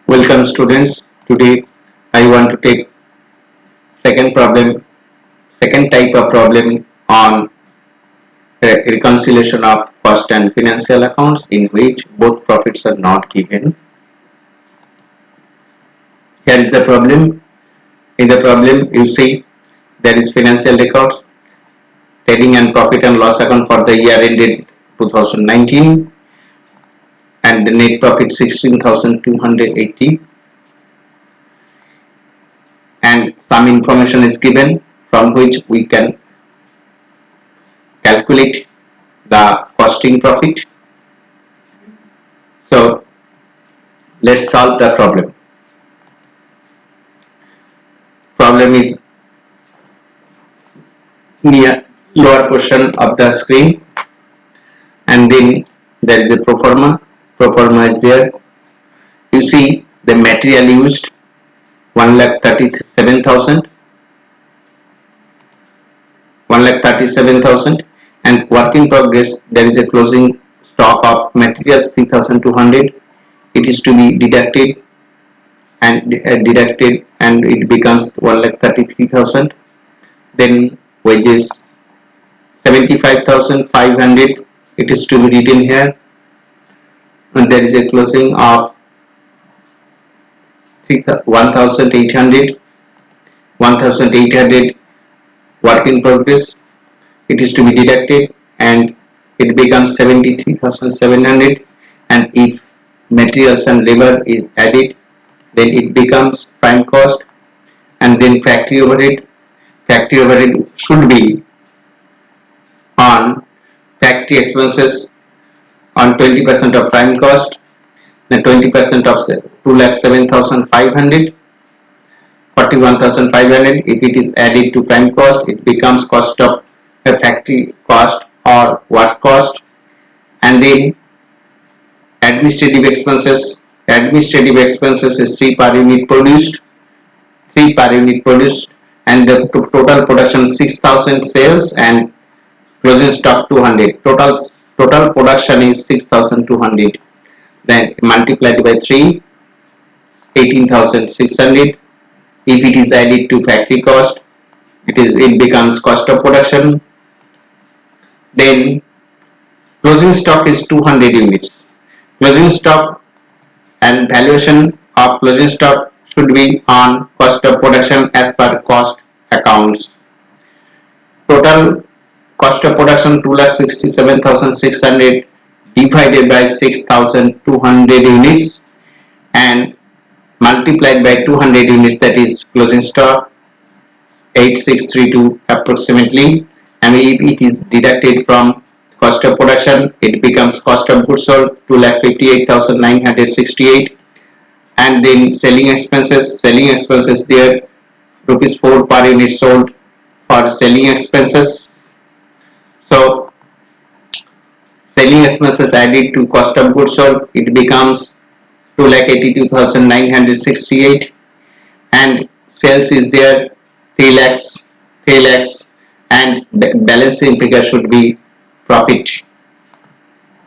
Welcome students. Today I want to take second problem, second type of problem on reconciliation of cost and financial accounts in which both profits are not given. Here is the problem. In the problem you see there is financial records, trading and profit and loss account for the year ended 2019 and the net profit 16,280 and some information is given from which we can calculate the costing profit. So let's solve the problem. Problem is near lower portion of the screen, and then there is a pro forma. Pro forma is there. You see the material used 1,37,000, 1,37,000, and work in progress there is a closing stock of materials 3,200. It is to be deducted and it becomes 1,33,000. Then wages 75,500, it is to be written here, and there is a closing of 1,800, 1,800 work in progress, it is to be deducted and it becomes 73,700, and if materials and labor is added then it becomes prime cost, and then factory overhead. Factory overhead should be on factory expenses on 20% of prime cost, then 20% of 2,07,500, 41,500. If it is added to prime cost, it becomes cost of a factory cost or work cost, and then administrative expenses. Administrative expenses is 3 per unit produced, 3 per unit produced, and the total production 6,000 sales and closing stock 200. Total production is 6,200. Then multiplied by 3, 18,600. If it is added to factory cost, it becomes cost of production. Then closing stock is 200 units. Closing stock and valuation of closing stock should be on cost of production as per cost accounts. Total cost of production 2,67,600 divided by 6,200 units and multiplied by 200 units, that is closing stock 8632 approximately, and if it is deducted from cost of production it becomes cost of goods sold 2,58,968, and then selling expenses there rupees 4 per unit sold for selling expenses. So selling expenses added to cost of goods sold, it becomes 2,82,968, and sales is there 3 lakhs, and the balancing figure should be profit.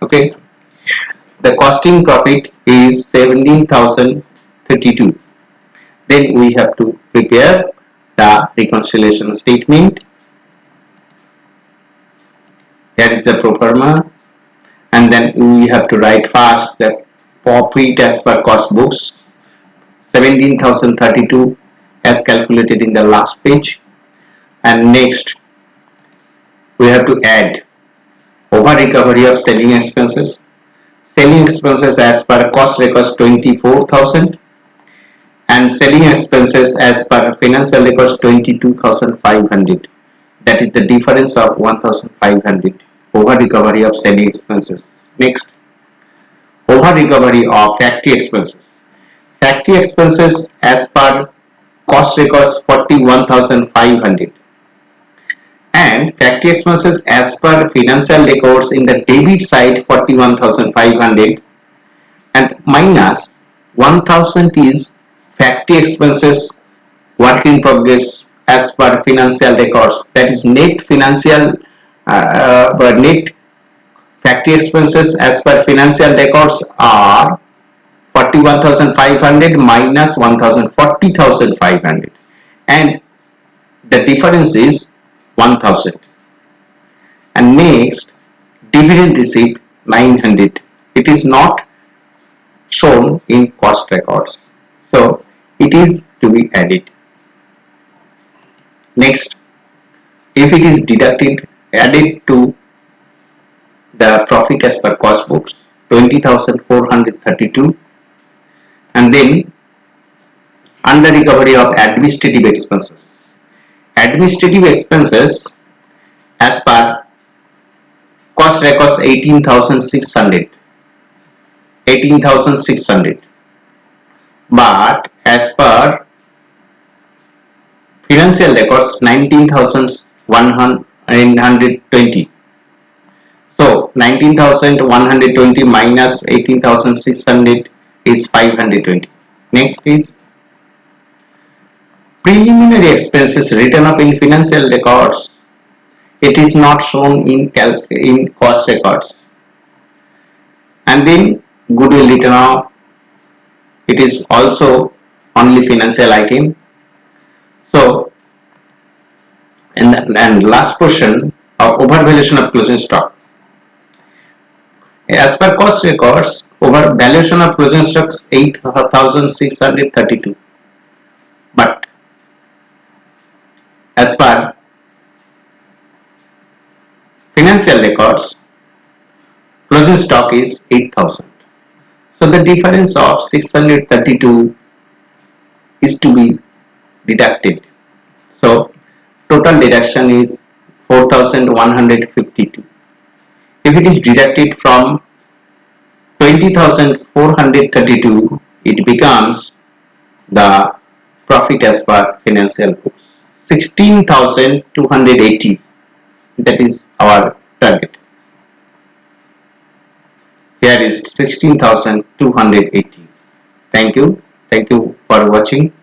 Okay, the costing profit is 17,032. Then we have to prepare the reconciliation statement. That is the pro forma, and then we have to write fast the profit as per cost books 17,032 as calculated in the last page, and next we have to add over recovery of selling expenses. Selling expenses as per cost records 24,000 and selling expenses as per financial records 22,500. That is the difference of 1,500 over recovery of selling expenses. Next, over recovery of factory expenses. Factory expenses as per cost records 41,500 and factory expenses as per financial records in the debit side 41,500 and minus 1,000 is factory expenses work in progress as per financial records, that is net factory expenses as per financial records are 41,500 minus 40,500, and the difference is 1,000. And next, dividend received 900. It is not shown in cost records, so it is to be added. Next, if it is deducted, added to the profit as per cost books, 20,432, and then under recovery of administrative expenses. Administrative expenses as per cost records 18,600, but as per financial records 19,120. So 19,120 minus 18,600 is 520. Next is preliminary expenses written up in financial records. It is not shown in cost records. And then goodwill written off. It is also only financial item. So, and last question of overvaluation of closing stock. As per cost records, overvaluation of closing stocks 8,632. But as per financial records, closing stock is 8,000. So the difference of 632 is to be deducted. So total deduction is 4,152. If it is deducted from 20,432, it becomes the profit as per financial books 16,280. That is our target. Here is 16,280. Thank you for watching.